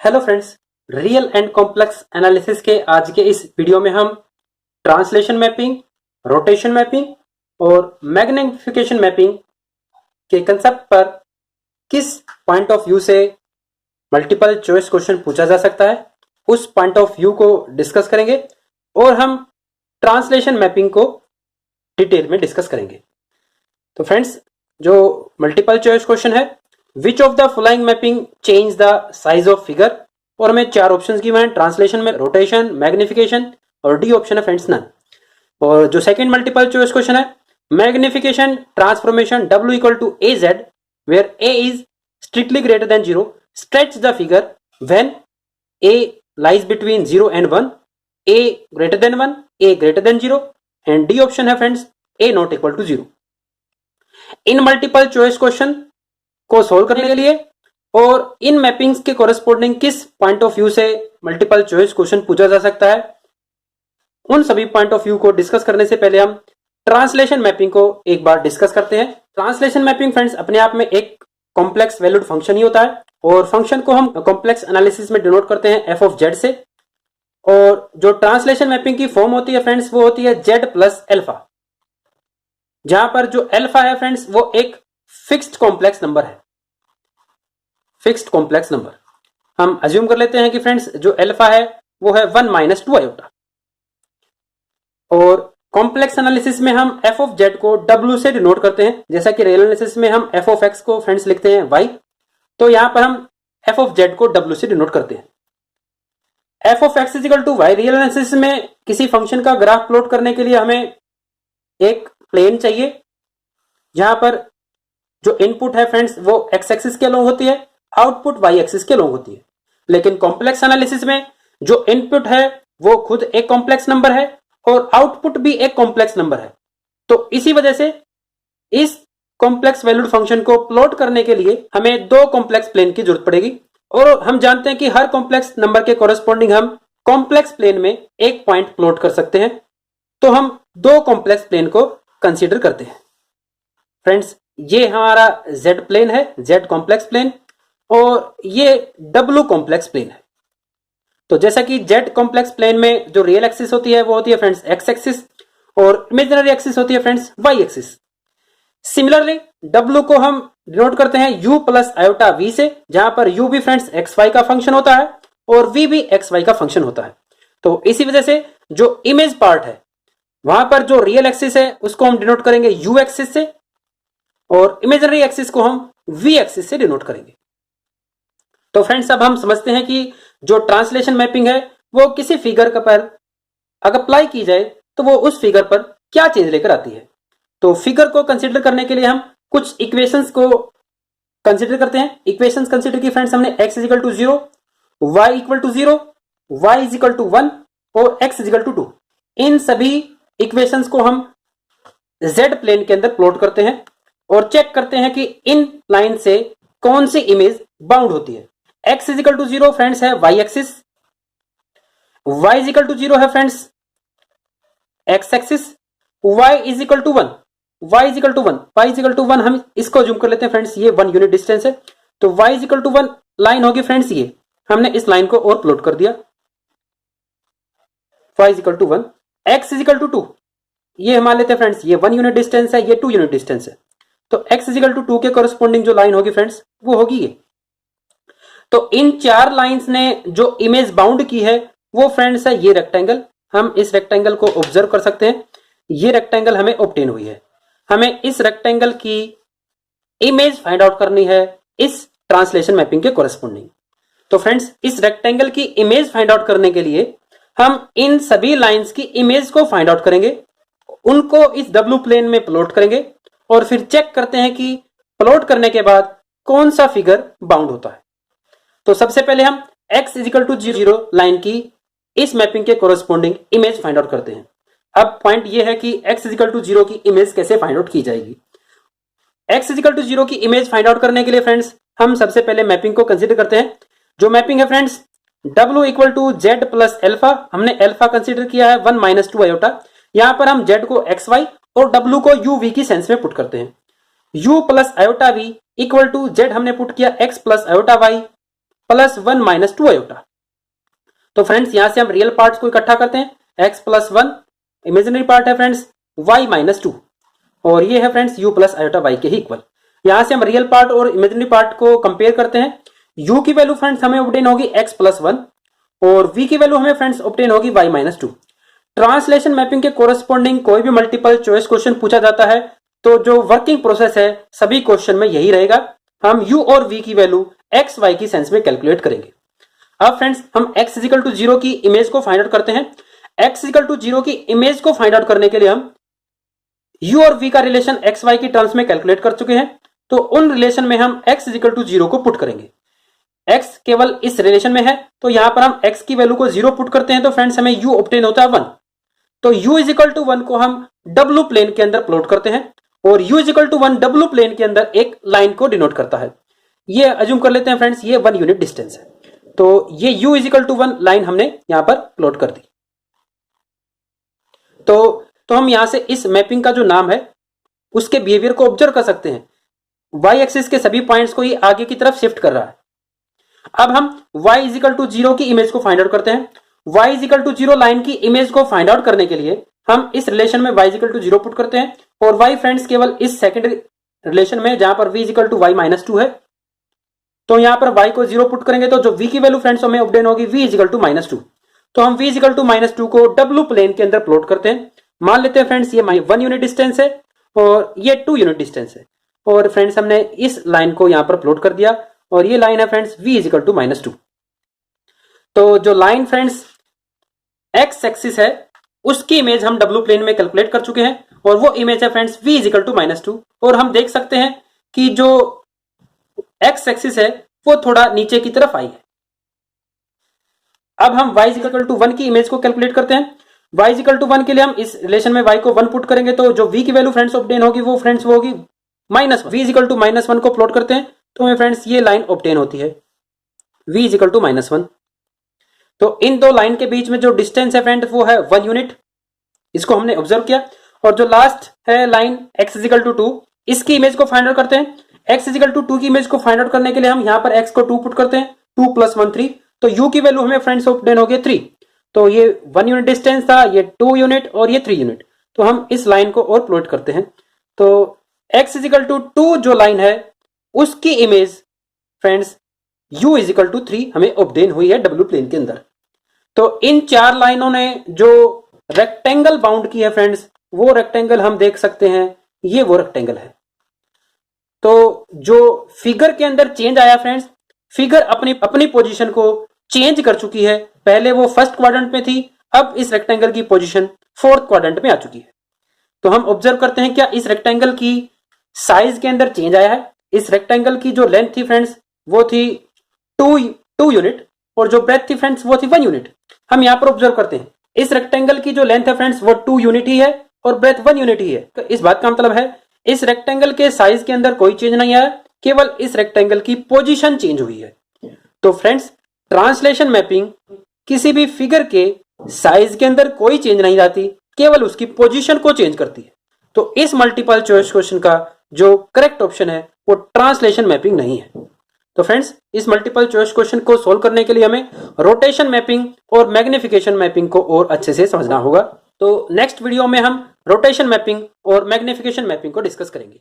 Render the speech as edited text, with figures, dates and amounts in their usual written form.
Hello friends, real and complex analysis के आज के इस वीडियो में हम ट्रांसलेशन मैपिंग, रोटेशन मैपिंग और मैग्निफिकेशन मैपिंग के कंसेप्ट पर किस पॉइंट ऑफ व्यू से मल्टीपल चॉइस क्वेश्चन पूछा जा सकता है उस पॉइंट ऑफ व्यू को डिस्कस करेंगे और हम ट्रांसलेशन मैपिंग को डिटेल में डिस्कस करेंगे। तो फ्रेंड्स, जो मल्टीपल चॉइस क्वेश्चन है, which of the following mapping change the size of figure, और हमें चार ऑप्शंस गिवन हैं, ट्रांसलेशन में, रोटेशन, मैग्निफिकेशन और डी ऑप्शन है फ्रेंड्स नन। और जो सेकंड मल्टीपल चॉइस क्वेश्चन है, magnification transformation W equal to AZ where A is strictly greater than 0, stretch the figure when A lies between 0 and 1, A greater than 1, A greater than 0 and D option है friends A not equal to 0। इन multiple choice question को solve करने के लिए और इन mappings के corresponding किस पॉइंट ऑफ व्यू से मल्टीपल चॉइस क्वेश्चन पूछा जा सकता है, उन सभी पॉइंट ऑफ व्यू को डिस्कस करने से पहले हम ट्रांसलेशन मैपिंग को एक बार डिस्कस करते हैं। ट्रांसलेशन मैपिंग फ्रेंड्स अपने आप में एक कॉम्प्लेक्स वैल्यूड फंक्शन ही होता है और फंक्शन को हम कॉम्प्लेक्स एनालिसिस में डिनोट करते हैं f ऑफ z से। और जो ट्रांसलेशन मैपिंग की फॉर्म होती है फ्रेंड्स वो होती है z प्लस एल्फा, जहां पर जो एल्फा है फ्रेंड्स वो एक फिक्स्ड कॉम्प्लेक्स नंबर है। फिक्स्ड कॉम्प्लेक्स नंबर हम अज्यूम कर लेते हैं कि फ्रेंड्स जो एल्फा है वो है 1 माइनस 2 आयोटा। और कॉम्प्लेक्स एनालिसिस में हम f ऑफ z को w से डिनोट करते हैं, जैसा कि रियल एनालिसिस में हम f ऑफ x को फ्रेंड्स लिखते हैं y, तो यहां पर हम f ऑफ z को w से डिनोट करते हैं। f of x is equal to y, real analysis में किसी फंक्शन का ग्राफ प्लॉट करने के लिए हमें एक प्लेन चाहिए जहां पर जो इनपुट है फ्रेंड्स वो x एक्सिस के अलोंग होती है, आउटपुट y एक्सिस के अलोंग होती है। लेकिन कॉम्प्लेक्स एनालिसिस में जो इनपुट है वो खुद एक कॉम्प्लेक्स नंबर है और आउटपुट भी एक कॉम्प्लेक्स नंबर है। तो इसी वजह से इस कॉम्प्लेक्स वैल्यूड फंक्शन को प्लॉट करने के लिए हमें दो कॉम्प्लेक्स प्लेन की जरूरत पड़ेगी। और हम जानते हैं कि हर कॉम्प्लेक्स नंबर के कोरेस्पोंडिंग हम कॉम्प्लेक्स प्लेन में एक पॉइंट प्लॉट कर सकते हैं। तो हम दो कॉम्प्लेक्स प्लेन को कंसीडर करते हैं। फ्रेंड्स, ये हमारा z प्लेन है, z कॉम्प्लेक्स प्लेन, और ये w कॉम्प्लेक्स प्लेन है। तो जैसा कि z कॉम्प्लेक्स प्लेन में जो रियल एक्सिस होती है वो होती है फ्रेंड्स x एक्सिस और इमेजिनरी एक्सिस होती है friends y axis. Similarly w को हम डिनोट करते हैं u प्लस आयोटा v से, जहां पर u भी फ्रेंड्स xy का फंक्शन होता है और v भी xy का फंक्शन होता है। तो इसी वजह से जो इमेज पार्ट है वहां पर जो रियल एक्सिस है उसको हम डिनोट करेंगे u एक्सिस से और इमेजिनरी एक्सिस को हम v एक्सिस से डिनोट करेंगे। तो फ्रेंड्स, अब हम समझते हैं कि जो ट्रांसलेशन मैपिंग है वो किसी फिगर पर अगर अप्लाई की जाए तो वो उस फिगर पर क्या चेंज लेकर आती है। तो फिगर को कंसीडर करने के लिए हम कुछ इक्वेशंस को कंसीडर करते हैं। इक्वेशंस कंसीडर की फ्रेंड्स हमने x is equal to 0, y equal to 0, y is equal to 1 और x इज इक्वल टू 2। इन सभी इक्वेशंस को हम z प्लेन के अंदर प्लॉट करते हैं और चेक करते हैं कि इन लाइन से कौन सी इमेज बाउंड होती है। x is equal to 0 friends है y axis, y is equal to 0 है friends x axis, y is equal to 1, y is equal to 1, y is equal to 1 हम इसको जूम कर लेते हैं फ्रेंड्स, ये 1 यूनिट डिस्टेंस है। तो y is equal to 1 line होगी फ्रेंड्स, ये हमने इस लाइन को और प्लॉट कर दिया। y is equal to 1, x is equal to 2, ये हम मान लेते हैं फ्रेंड्स, ये 1 यूनिट डिस्टेंस है, ये 2 यूनिट डिस्टेंस है। तो x इज इक्वल टू 2 के कोरेस्पोंडिंग जो लाइन होगी फ्रेंड्स वो होगी ये। तो इन चार लाइंस ने जो इमेज बाउंड की है वो फ्रेंड्स है ये रेक्टेंगल। हम इस रेक्टेंगल को ऑब्जर्व कर सकते हैं, ये रेक्टेंगल हमें ऑब्टेन हुई है। हमें इस रेक्टेंगल की इमेज फाइंड आउट करनी है इस ट्रांसलेशन मैपिंग के कोरेस्पोंडिंग। तो फ्रेंड्स, इस रेक्टेंगल की इमेज फाइंड आउट करने के लिए हम इन सभी लाइंस की इमेज को फाइंड आउट करेंगे, उनको इस W प्लेन में प्लॉट करेंगे और फिर चेक करते हैं कि प्लॉट करने के बाद कौन सा फिगर बाउंड होता है। तो सबसे पहले हम x is equal to 0 line की इस मैपिंग के कोरेस्पोंडिंग इमेज फाइंड आउट करते हैं। अब पॉइंट ये है कि x इज इक्वल टू 0 की इमेज कैसे फाइंड आउट की जाएगी। x इज इक्वल टू 0 की इमेज फाइंड आउट करने के लिए फ्रेंड्स हम सबसे पहले मैपिंग को कंसीडर करते हैं। जो मैपिंग है friends w equal to z plus alpha, हमने एल्फा कंसीडर किया है 1 माइनस 2 आयोटा। यहां पर हम z को xy और w को uv की सेंस में पुट करते हैं। u plus iota v equal to z हमने पुट किया x plus iota y plus 1 minus 2 iota. तो फ्रेंड्स यहां से हम रियल पार्ट्स को इकट्ठा करते हैं, x प्लस 1, इमेजिनरी पार्ट है फ्रेंड्स y माइनस 2, और ये है friends u plus iota y के ही इक्वल। यहां से हम रियल पार्ट और इमेजिनरी पार्ट को कंपेयर करते हैं। u की वैल्यू फ्रेंड्स हमें ऑब्टेन होगी x प्लस 1 और v की वैल्यू हमें फ्रेंड्स ऑब्टेन होगी y माइनस 2। ट्रांसलेशन मैपिंग के कोरस्पॉन्डिंग कोई भी मल्टीपल चॉइस क्वेश्चन पूछा जाता है तो जो वर्किंग प्रोसेस है सभी क्वेश्चन में यही रहेगा, हम u और v की वैल्यू x y की सेंस में कैलकुलेट करेंगे। अब फ्रेंड्स हम x इजिकल टू 0 की इमेज को फाइंड आउट करते हैं। x इजिकल टू 0 की इमेज को फाइंड आउट करने के लिए हम u और v का रिलेशन x y की टर्म्स में कैलकुलेट कर चुके हैं, तो उन रिलेशन में हम x इजिकल टू 0 को पुट करेंगे। x केवल इस रिलेशन में है तो यहां पर हम x की वैल्यू को 0 पुट करते हैं, तो फ्रेंड्स हमें u ऑब्टेन होता है 1। तो u इजिकल टू 1 को हम w प्लेन के अंदर प्लॉट करते हैं और u is equal to 1 w plane के अंदर एक लाइन को डिनोट करता है। ये अज्यूम कर लेते हैं फ्रेंड्स ये 1 यूनिट डिस्टेंस है, तो ये u इजिकल टू 1 लाइन हमने यहां पर प्लॉट कर दी। तो हम यहां से इस मैपिंग का जो नाम है उसके बिहेवियर को ऑब्जर्व कर सकते हैं। y एक्सिस के सभी पॉइंट्स को ये आगे की तरफ शिफ्ट कर रहा है। अब हम y इजिकल टू 0 की इमेज को फाइंड आउट करते हैं। y इजिकल टू 0 लाइन की इमेज को फाइंड आउट करने के लिए हम इस रिलेशन में y इजिकल टू 0 पुट करते हैं और y फ्रेंड्स केवल इस सेकेंडरी रिलेशन में जहां पर v is equal to y minus 2 है, तो यहां पर y को 0 पुट करेंगे तो जो v की वैल्यू फ्रेंड्स हमें ऑब्टेन होगी v इजिकल टू माइनस 2। तो हम v इजिकल टू माइनस 2 को w प्लेन के अंदर प्लॉट करते हैं। मान लेते हैं फ्रेंड्स ये 1 यूनिट डिस्टेंस है और ये 2 यूनिट डिस्टेंस है, और फ्रेंड्स हमने इस लाइन को यहां पर प्लॉट कर दिया और ये लाइन है friends v is equal to minus 2। तो जो लाइन फ्रेंड्स x एक्सिस है उसकी इमेज हम w प्लेन में कैलकुलेट कर चुके हैं और वो इमेज है friends v is equal to minus 2, और हम देख सकते हैं कि जो x एक्सिस है वो थोड़ा नीचे की तरफ आई है। अब हम y इजिकल टू 1 की इमेज को कैलकुलेट करते हैं। y इजिकल टू 1 के लिए हम इस रिलेशन में y को 1 पुट करेंगे तो जो v की वैल्यू फ्रेंड्स ऑब्टेन होगी वो फ्रेंड्स वो होगी minus 1। v is equal to minus 1 को प्लॉट करते हैं तो हमें फ्रेंड्स ये लाइन ऑब्टेन होती है v इजिकल टू माइनस 1। तो इन दो लाइन के बीच में जो डिस्टेंस है फ्रेंड वो है 1 यूनिट, इसको हमने ऑब्जर्व किया। और जो लास्ट है लाइन x इजिकल टू 2, इसकी इमेज को फाइंड आउट करते हैं। x इजिकल टू 2 की इमेज को फाइंड आउट करने के लिए हम यहाँ पर x को 2 पुट करते हैं, 2 प्लस 1 3, तो u की वैल्यू हमें फ्रेंड्स ऑब्टेन हो गई 3। तो ये 1 यूनिट डिस्टेंस था, ये 2 यूनिट और ये 3 यूनिट, तो हम इस लाइन को और प्लॉट करते हैं। तो x इजिकल टू 2 जो लाइन है उसकी image friends u is equal to 3 हमें ऑब्टेन हुई है w प्लेन के अंदर। तो इन 4 लाइनों ने जो रेक्टेंगल बाउंड की है फ्रेंड्स वो रेक्टेंगल हम देख सकते हैं, ये वो रेक्टेंगल है। तो जो फिगर के अंदर चेंज आया फ्रेंड्स, फिगर अपनी पोजीशन को चेंज कर चुकी है। पहले वो फर्स्ट क्वाड्रेंट में थी, अब इस रेक्टेंगल की पोजीशन फोर्थ क्वाड्रेंट में आ चुकी है। तो हम ऑब्जर्व करते हैं क्या इस रेक्टेंगल की साइज के अंदर चेंज आया है। इस रेक्टेंगल की जो लेंथ थी फ्रेंड्स वो थी 2 यूनिट और जो ब्रेथ थी फ्रेंड्स वो थी 1 यूनिट। हम यहां पर ऑब्जर्व करते हैं इस रेक्टेंगल की जो लेंथ है फ्रेंड्स वो 2 यूनिट ही है और ब्रेथ 1 यूनिट ही है। तो इस बात का मतलब है इस रेक्टेंगल के साइज के अंदर कोई चेंज नहीं आया, केवल इस रेक्टेंगल की पोजीशन चेंज हुई है। तो फ्रेंड्स ट्रांसलेशन मैपिंग किसी भी फिगर के साइज के अंदर कोई चेंज नहीं लाती, केवल उसकी पोजीशन को चेंज करती है। तो इस मल्टीपल चॉइस क्वेश्चन का जो करेक्ट ऑप्शन है वो ट्रांसलेशन मैपिंग नहीं है। तो फ्रेंड्स इस मल्टीपल चॉइस क्वेश्चन को सोल्व करने के लिए हमें रोटेशन मैपिंग और मैग्निफिकेशन मैपिंग को और अच्छे से समझना होगा। तो नेक्स्ट वीडियो में हम रोटेशन मैपिंग और मैग्निफिकेशन मैपिंग को डिस्कस करेंगे।